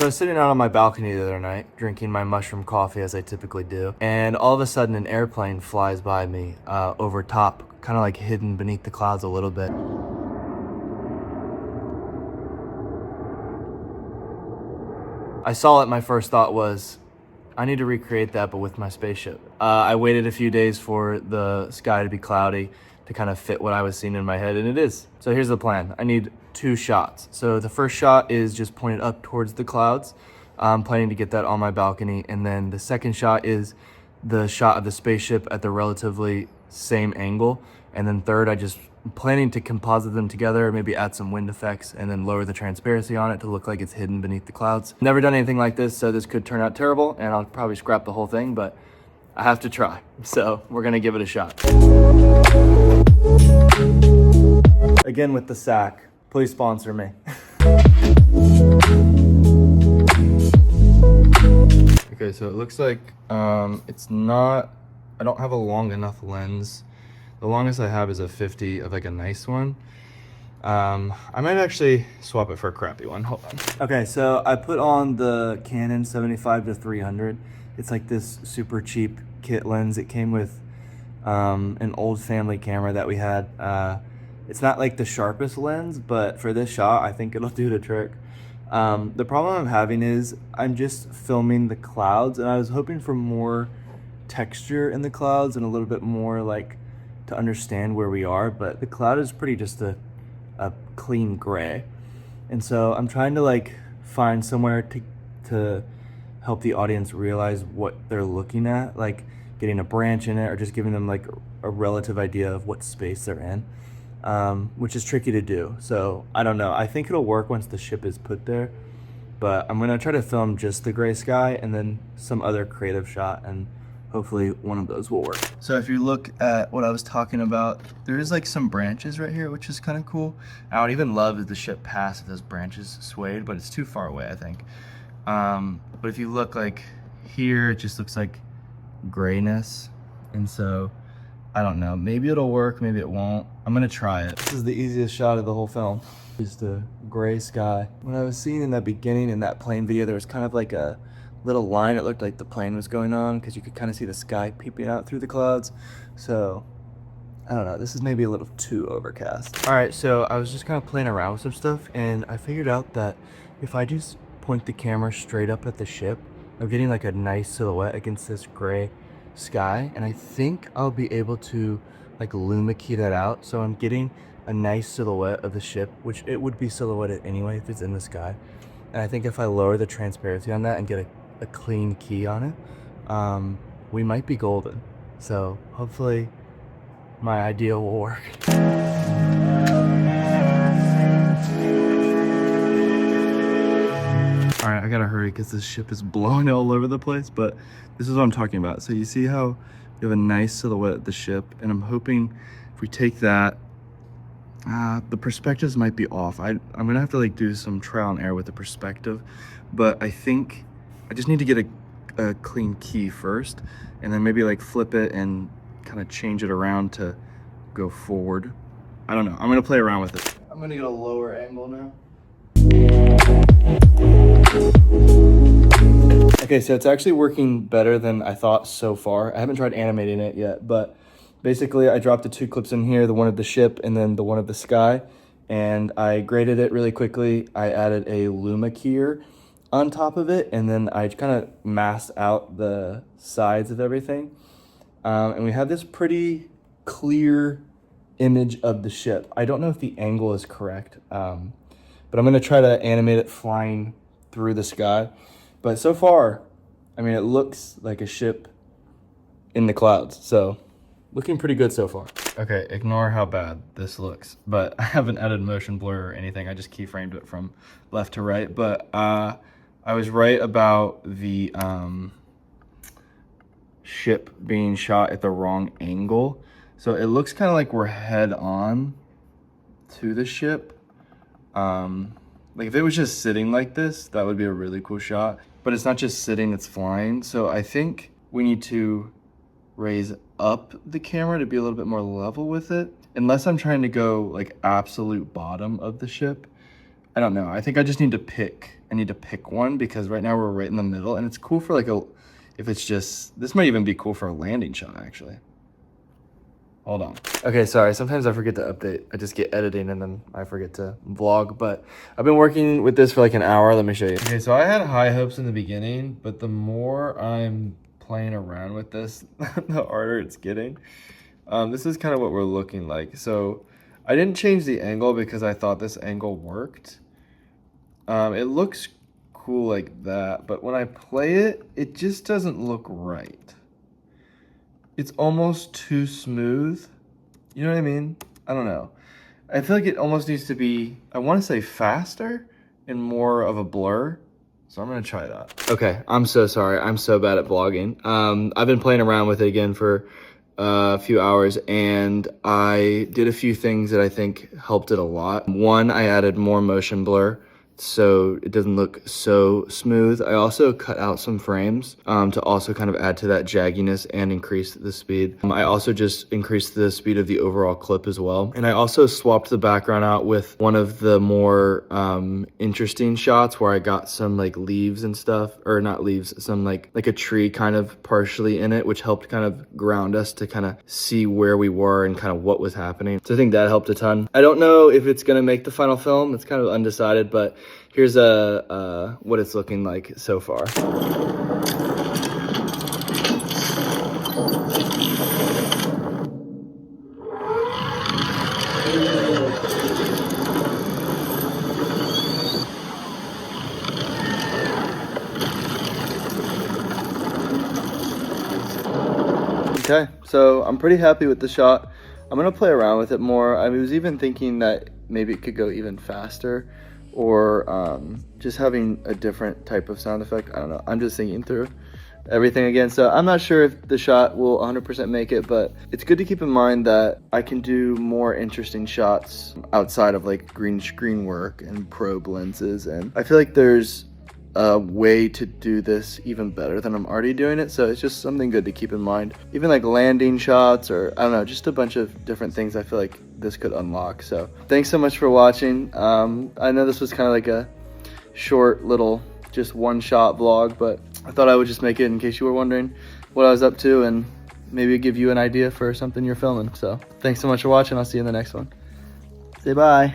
So I was sitting out on my balcony the other night, drinking my mushroom coffee as I typically do, and all of a sudden an airplane flies by me over top, kind of like hidden beneath the clouds a little bit. I saw it, my first thought was, I need to recreate that, but with my spaceship. I waited a few days for the sky to be cloudy to kind of fit what I was seeing in my head, and it is. So here's the plan. I need 2 shots. So the first shot is just pointed up towards the clouds. I'm planning to get that on my balcony. And then the second shot is the shot of the spaceship at the relatively same angle. And then third, I'm planning to composite them together, maybe add some wind effects and then lower the transparency on it to look like it's hidden beneath the clouds. Never done anything like this, so this could turn out terrible and I'll probably scrap the whole thing, but I have to try. So we're gonna give it a shot. Again with the sack, please sponsor me. Okay, so it looks like it's not, I don't have a long enough lens. The longest I have is a 50 of like a nice one. I might actually swap it for a crappy one. Hold on. Okay, so I put on the Canon 75-300. It's like this super cheap kit lens. It came with an old family camera that we had. It's not like the sharpest lens, but for this shot, I think it'll do the trick. The problem I'm having is I'm just filming the clouds, and I was hoping for more texture in the clouds and a little bit more like to understand where we are, but the cloud is pretty just a clean gray. And so I'm trying to like find somewhere to help the audience realize what they're looking at, like getting a branch in it or just giving them like a relative idea of what space they're in, which is tricky to do. So I don't know. I think it'll work once the ship is put there, but I'm gonna try to film just the gray sky and then some other creative shot, and hopefully one of those will work. So if you look at what I was talking about, there is like some branches right here, which is kind of cool. I would even love if the ship passed if those branches swayed, but it's too far away, I think. But if you look like here, it just looks like grayness. And so, I don't know, maybe it'll work, maybe it won't. I'm gonna try it. This is the easiest shot of the whole film. Just a gray sky. When I was seeing in that beginning, in that plane video, there was kind of like a little line. It looked like the plane was going on because you could kind of see the sky peeping out through the clouds. So I don't know, this is maybe a little too overcast. All right, so I was just kind of playing around with some stuff, and I figured out that if I just point the camera straight up at the ship, I'm getting like a nice silhouette against this gray sky, and I think I'll be able to like luma key that out. So I'm getting a nice silhouette of the ship, which it would be silhouetted anyway if it's in the sky. And I think if I lower the transparency on that and get a clean key on it, we might be golden. So hopefully my idea will work. All right, I gotta hurry because this ship is blowing all over the place, but this is what I'm talking about. So you see how you have a nice silhouette of the ship, and I'm hoping if we take that, the perspectives might be off. I'm gonna have to like do some trial and error with the perspective, but I think I just need to get a clean key first, and then maybe like flip it and kind of change it around to go forward. I don't know, I'm gonna play around with it. I'm gonna get a lower angle now. Okay, so it's actually working better than I thought so far. I haven't tried animating it yet, but basically I dropped the 2 clips in here, the one of the ship and then the one of the sky, and I graded it really quickly. I added a luma keyer on top of it, and then I kind of masked out the sides of everything. And we have this pretty clear image of the ship. I don't know if the angle is correct, but I'm gonna try to animate it flying through the sky. But so far, I mean, it looks like a ship in the clouds. So looking pretty good so far. Okay, ignore how bad this looks, but I haven't added motion blur or anything. I just keyframed it from left to right, but I was right about the ship being shot at the wrong angle. So it looks kind of like we're head on to the ship. Like if it was just sitting like this, that would be a really cool shot, but it's not just sitting, it's flying. So I think we need to raise up the camera to be a little bit more level with it. Unless I'm trying to go like absolute bottom of the ship, I don't know. I think I just need to pick. I need to pick one because right now we're right in the middle, and it's cool for like a, if it's just, this might even be cool for a landing shot actually. Hold on. Okay, sorry. Sometimes I forget to update. I just get editing and then I forget to vlog, but I've been working with this for like an hour. Let me show you. Okay, so I had high hopes in the beginning, but the more I'm playing around with this, the harder it's getting. This is kind of what we're looking like. So I didn't change the angle because I thought this angle worked. It looks cool like that, but when I play it, it just doesn't look right. It's almost too smooth. You know what I mean? I don't know. I feel like it almost needs to be, I want to say faster and more of a blur. So I'm going to try that. Okay, I'm so sorry. I'm so bad at vlogging. I've been playing around with it again for a few hours, and I did a few things that I think helped it a lot. One, I added more motion blur so it doesn't look so smooth. I also cut out some frames to also kind of add to that jagginess and increase the speed. I also just increased the speed of the overall clip as well. And I also swapped the background out with one of the more interesting shots where I got some like leaves and stuff, or not leaves, some like a tree kind of partially in it, which helped kind of ground us to kind of see where we were and kind of what was happening. So I think that helped a ton. I don't know if it's gonna make the final film. It's kind of undecided, but here's what it's looking like so far. Okay, so I'm pretty happy with the shot. I'm gonna play around with it more. I was even thinking that maybe it could go even faster, or just having a different type of sound effect. I don't know. I'm just thinking through everything again. So I'm not sure if the shot will 100% make it, but it's good to keep in mind that I can do more interesting shots outside of like green screen work and probe lenses. And I feel like there's a way to do this even better than I'm already doing it. So it's just something good to keep in mind. Even like landing shots, or I don't know, just a bunch of different things I feel like this could unlock. So thanks so much for watching. I know this was kind of like a short little just one shot vlog, but I thought I would just make it in case you were wondering what I was up to, and maybe give you an idea for something you're filming. So thanks so much for watching. I'll see you in the next one. Say bye.